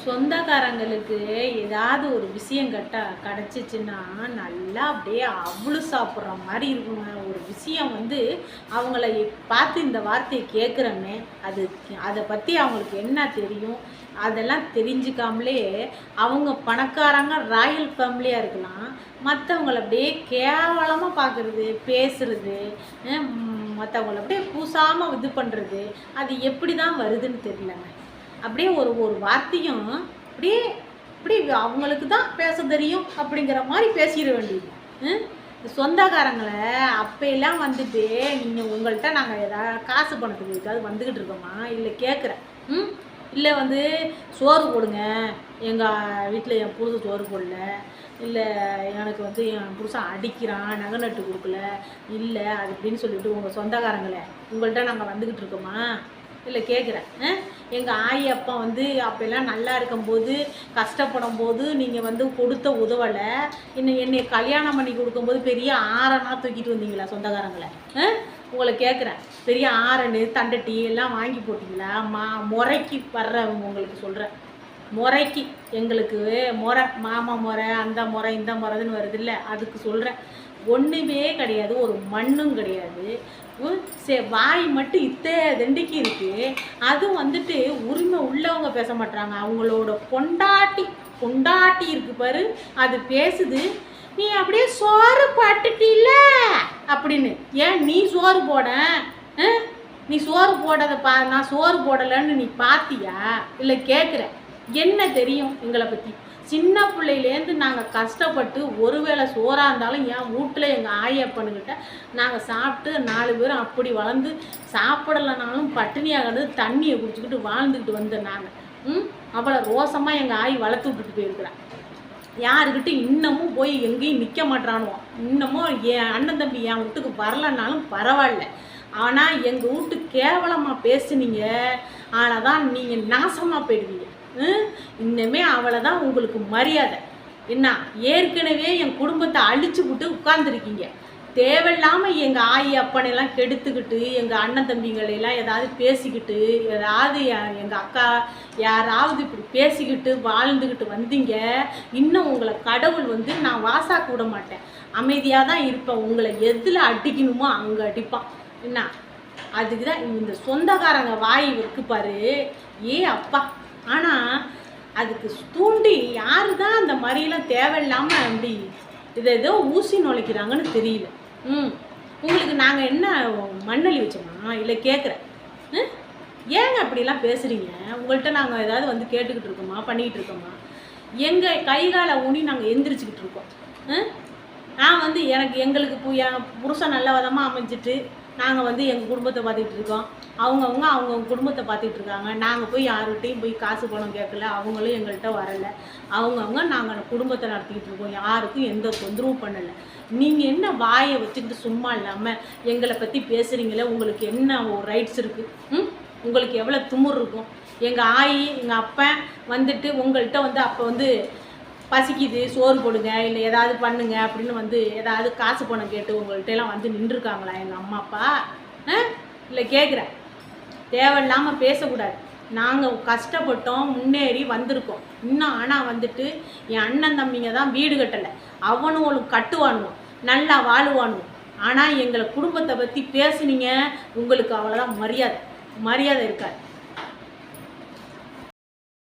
சொந்தக்காரங்களுக்கு ஏதாவது ஒரு விஷயம் கிடச்சிச்சின்னா நல்லா அப்படியே அவ்வளோ சாப்பிட்ற மாதிரி இருக்குங்க. ஒரு விஷயம் வந்து அவங்கள பார்த்து இந்த வார்த்தையை கேட்குறோமே, அதை பற்றி அவங்களுக்கு என்ன தெரியும், அதெல்லாம் தெரிஞ்சுக்காமலே அவங்க பணக்காரங்க ராயல் ஃபேமிலியாக இருக்கலாம், மற்றவங்கள அப்படியே கேவலமாக பார்க்குறது, பேசுகிறது, மற்றவங்கள அப்படியே பூசாமல் இது பண்ணுறது, அது எப்படி தான் வருதுன்னு தெரியலங்க. அப்படியே ஒரு ஒரு வார்த்தையும் அப்படியே இப்படி அவங்களுக்கு தான் பேச தெரியும் அப்படிங்கிற மாதிரி பேசிட வேண்டியது. சொந்தக்காரங்களை அப்போல்லாம் வந்துட்டு நீங்கள் உங்கள்கிட்ட நாங்கள் ஏதாவது காசு பணத்துக்கு ஏதாவது வந்துக்கிட்டு இருக்கோமா, இல்லை கேட்குறேன், இல்லை வந்து சோறு போடுங்க, எங்கள் வீட்டில் என் புருஷன் சோறு போடல, இல்லை எனக்கு வந்து என் புருஷன் அடிக்கிறான், நகை நட்டு கொடுக்கல, இல்லை அது அப்படின்னு சொல்லிவிட்டு உங்கள் சொந்தக்காரங்களை உங்கள்கிட்ட நாங்கள் வந்துக்கிட்டு இருக்கோமா, இல்லை கேட்குறேன். எங்கள் ஆயி அப்பா வந்து அப்போல்லாம் நல்லா இருக்கும்போது கஷ்டப்படும் போது நீங்கள் வந்து கொடுத்த உதவலை, இன்னும் என்னை கல்யாணம் பண்ணி கொடுக்கும்போது பெரிய ஆரனாக தூக்கிட்டு வந்தீங்களா சொந்தக்காரங்களை, உங்களை கேட்குறேன். பெரிய ஆரனு தண்டட்டி எல்லாம் வாங்கி போட்டிங்களா, முறைக்கு வர்றவங்க உங்களுக்கு சொல்கிறேன், முறைக்கு எங்களுக்கு முறை மாமா முறை அந்த முறை இந்த முறைன்னு வருது இல்லை, அதுக்கு சொல்கிறேன். ஒன்றுமே கிடையாது, ஒரு மண்ணும் கிடையாது, வாய் மட்டும் தண்டிக்கு இருக்குது. அது வந்துட்டு உரிமை உள்ளவங்க பேச மாட்டாங்க, அவங்களோட பொண்டாட்டி இருக்கு பாரு, அது பேசுது, நீ அப்படியே சோறு பட்டுட்டில அப்படின்னு. ஏன் நீ சோறு போட, நீ சோறு போடாத நான் சோறு போடலைன்னு நீ பார்த்தியா, இல்லை கேட்குறேன். என்ன தெரியும் எங்களை பற்றி? சின்ன பிள்ளையிலேருந்து நாங்கள் கஷ்டப்பட்டு ஒருவேளை சோறாக இருந்தாலும் என் வீட்டில் எங்கள் ஆயப்பனுக்கிட்ட நாங்கள் சாப்பிட்டு 4 பேரும் அப்படி வளர்ந்து, சாப்பிடலைனாலும் பட்டினியாகிறது தண்ணியை குடிச்சிக்கிட்டு வாழ்ந்துக்கிட்டு வந்தோம் நாங்கள். அவ்வளோ ரோசமாக எங்கள் ஆய் வளர்த்து விட்டுட்டு போயிருக்கிறேன். யாருக்கிட்ட இன்னமும் போய் எங்கேயும் நிற்க மாட்டானுவோம். இன்னமும் என் அண்ணன் தம்பி என் வீட்டுக்கு வரலன்னாலும் பரவாயில்ல, ஆனால் எங்கள் வீட்டுக்கு கேவலமாக பேசுனீங்க, ஆனால் தான் நீங்கள் நாசமாக போயிடுவீங்க. இன்னமே அவளை தான் உங்களுக்கு மரியாதை. என்ன, ஏற்கனவே என் குடும்பத்தை அழிச்சு விட்டு உட்கார்ந்துருக்கீங்க. தேவையில்லாமல் எங்கள் ஆயி அப்பனையெல்லாம் கெடுத்துக்கிட்டு, எங்கள் அண்ணன் தம்பிங்களெல்லாம் ஏதாவது பேசிக்கிட்டு, ஏதாவது எங்கள் அக்கா யாராவது இப்படி பேசிக்கிட்டு வாழ்ந்துக்கிட்டு வந்தீங்க. இன்னும் உங்களை கடவுள் வந்து நான் வாசாக்க விட மாட்டேன், அமைதியாக தான் இருப்பேன். உங்களை எதில் அடிக்கணுமோ அங்கே அடிப்பான். என்ன, அதுக்கு தான் இந்த சொந்தக்காரங்க வாய் இருக்கு பாரு, அப்பா. ஆனால் அதுக்கு தூண்டி யாரு தான் அந்த மாதிரிலாம் தேவையில்லாமல் அப்படி ஏதோ ஊசி நுழைக்கிறாங்கன்னு தெரியல. உங்களுக்கு நாங்கள் என்ன மண்ணள்ளி வச்சோமா, இல்லை கேட்குறேன். ஏங்க அப்படிலாம் பேசுகிறீங்க? உங்கள்கிட்ட நாங்கள் ஏதாவது வந்து கேட்டுக்கிட்டு இருக்கோமா, பண்ணிக்கிட்டு இருக்கோமா? எங்கள் கைகால ஊனி நாங்கள் எந்திரிச்சிக்கிட்டு இருக்கோம். நான் வந்து எங்களுக்கு என் புருஷன் நல்ல விதமாக அமைஞ்சிட்டு நாங்கள் வந்து எங்கள் குடும்பத்தை பார்த்துக்கிட்டு இருக்கோம். அவங்க குடும்பத்தை பார்த்துக்கிட்டு இருக்காங்க. நாங்கள் போய் யார்கிட்டையும் போய் காசு பணம் கேட்கல, அவங்களும் எங்கள்கிட்ட வரலை. நாங்கள் குடும்பத்தை நடத்திக்கிட்டு இருக்கோம், யாருக்கும் எந்த தொந்தரவும் பண்ணலை. நீங்கள் என்ன வாயை வச்சுக்கிட்டு சும்மா இல்லாமல் எங்களை பற்றி பேசுகிறீங்களே, உங்களுக்கு என்ன ஒரு ரைட்ஸ் இருக்குது? உங்களுக்கு எவ்வளோ துமுறு இருக்கும்? எங்கள் ஆயி எங்கள் அப்பன் வந்துட்டு உங்கள்கிட்ட வந்து அப்போ வந்து பசிக்குது சோறு போடுங்க, இல்லை ஏதாவது பண்ணுங்க அப்படின்னு வந்து ஏதாவது காசு பணம் கேட்டு உங்கள்கிட்டலாம் வந்து நின்றுருக்காங்களா எங்கள் அம்மா அப்பா? இல்லை கேட்குறேன். தேவையில்லாமல் பேசக்கூடாது. நாங்கள் கஷ்டப்பட்டோம், முன்னேறி வந்திருக்கோம் இன்னும். ஆனால் வந்துட்டு என் அண்ணன் தம்பிங்க தான் வீடு கட்டலை, அவனும் கட்டுவானுவோம், நல்லா வாழுவானுவோம். ஆனால் எங்களை குடும்பத்தை பற்றி பேசுனீங்க, உங்களுக்கு அவ்வளோதான் மரியாதை இருக்காது.